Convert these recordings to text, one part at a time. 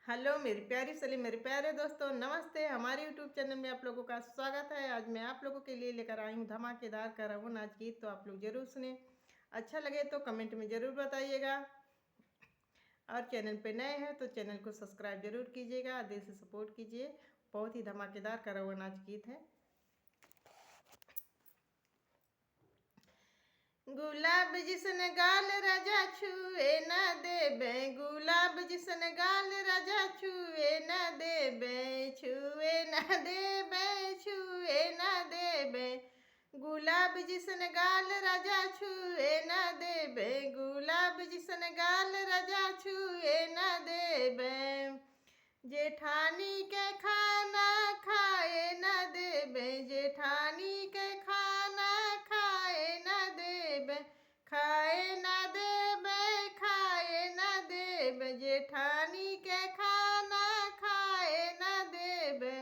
Hello मेरी प्यारी सली मेरे प्यारे दोस्तों, नमस्ते। हमारे यूट्यूब चैनल में आप लोगों का स्वागत है। आज मैं आप लोगों के लिए लेकर आई हूँ धमाकेदार करावन नाच गीत। तो आप लोग जरूर सुने। अच्छा लगे तो कमेंट में ज़रूर बताइएगा। और चैनल पे नए हैं तो चैनल को सब्सक्राइब जरूर कीजिएगा, दिल से सपोर्ट कीजिए। बहुत ही धमाकेदार करावन नाच गीत है। गुलाब जिसन गाल राजा छुए न देबे, गुलाब जिसन गाल राजा छुए न देबे, छुए न देबे, छुए न देबे। गुलाब जिसन गाल राजा छुए न देबे, गुलाब जिसन गाल राजा छुए न देबे। जेठानी के खाना खाए न देबे, जेठानी के खाना खाए न देबे, खाए न देबे, खाए न देबे। जेठानी के खाना खाए न देबे।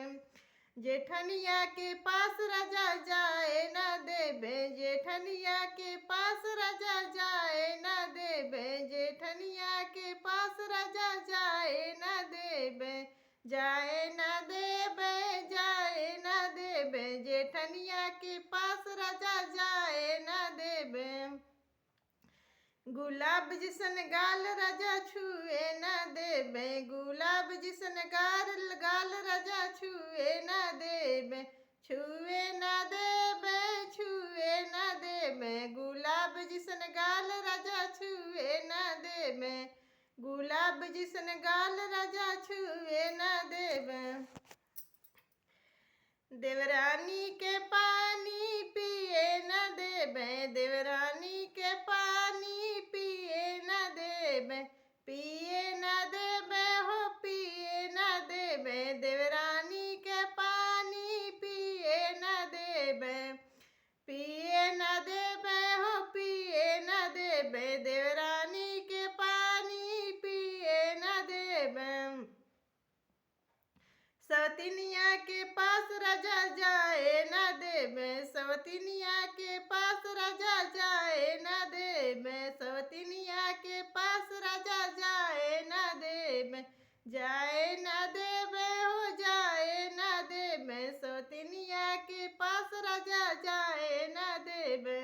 जेठनिया के पास राजा जाए न देबे, जेठनिया के पास राजा जाए न देबे, जेठनिया के पास राजा जाए न देबे, जाए न देबे, जाए न देबे। जेठनिया के पास राजा जाए न देबे। गुलाब जिसन गाल राजा छुए न देबे, गुलाब जिसन गाल राजा छुए न देबे, छुए न देबे, छुए न देबे। गुलाब जिसन गाल राजा छुए न देबे, गुलाब जिसन गाल राजा छुए न देबे। देवरानी के पानी पिए न देबे, देवरानी के पानी पिए न देबे, पिए न देबे हो पिए न देबे। देवरानी के पानी पिए न देबे, पिए न देबे हो पिए न देबे। देवरानी के पानी पिए न देबे। सवतिनिया के पास राजा जाए न देबे, सवतिनिया के पास राजा जाए न देबे, सवतिनिया के पास राजा जाए न देबे, जाए न देबे हो जाए न देबे। सवतिनिया के पास राजा जाए न देबे।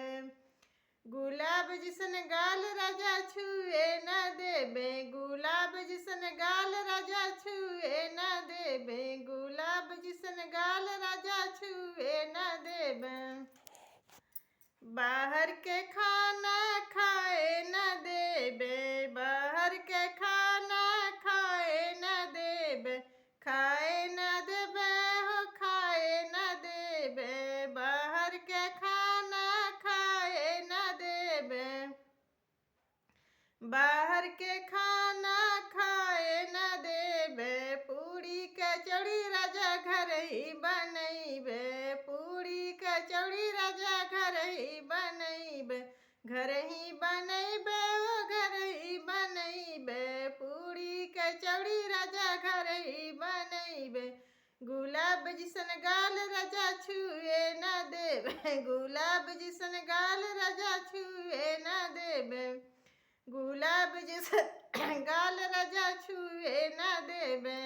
गुलाब जिसन गाल राजा छुए न देबे, गुलाब जिसन गाल राजा छुए न देबे, गुलाब जिसन गाल राजा छुए न देबे। बाहर के खाना खाए न देबे, बाहर के खाना खाए न देबे, खाए न देबे हो खाए न देबे। बाहर के खाना खाए न देबे, बाहर के खाना खाए न देबे। पूरी कचौड़ी राजा घर ही बनैबे, पूरी कचौड़ी राजा घर ही बनैबे, घर ही बनैबे ओ घर ही बनैबे। पूरी कचौड़ी राजा घर ही बनैबे। गुलाब जिसन गाल राजा छुए न देबे, गुलाब जिसन गाल राजा छुए न देबे, गुलाब जिसन गाल राजा छुए न देबे।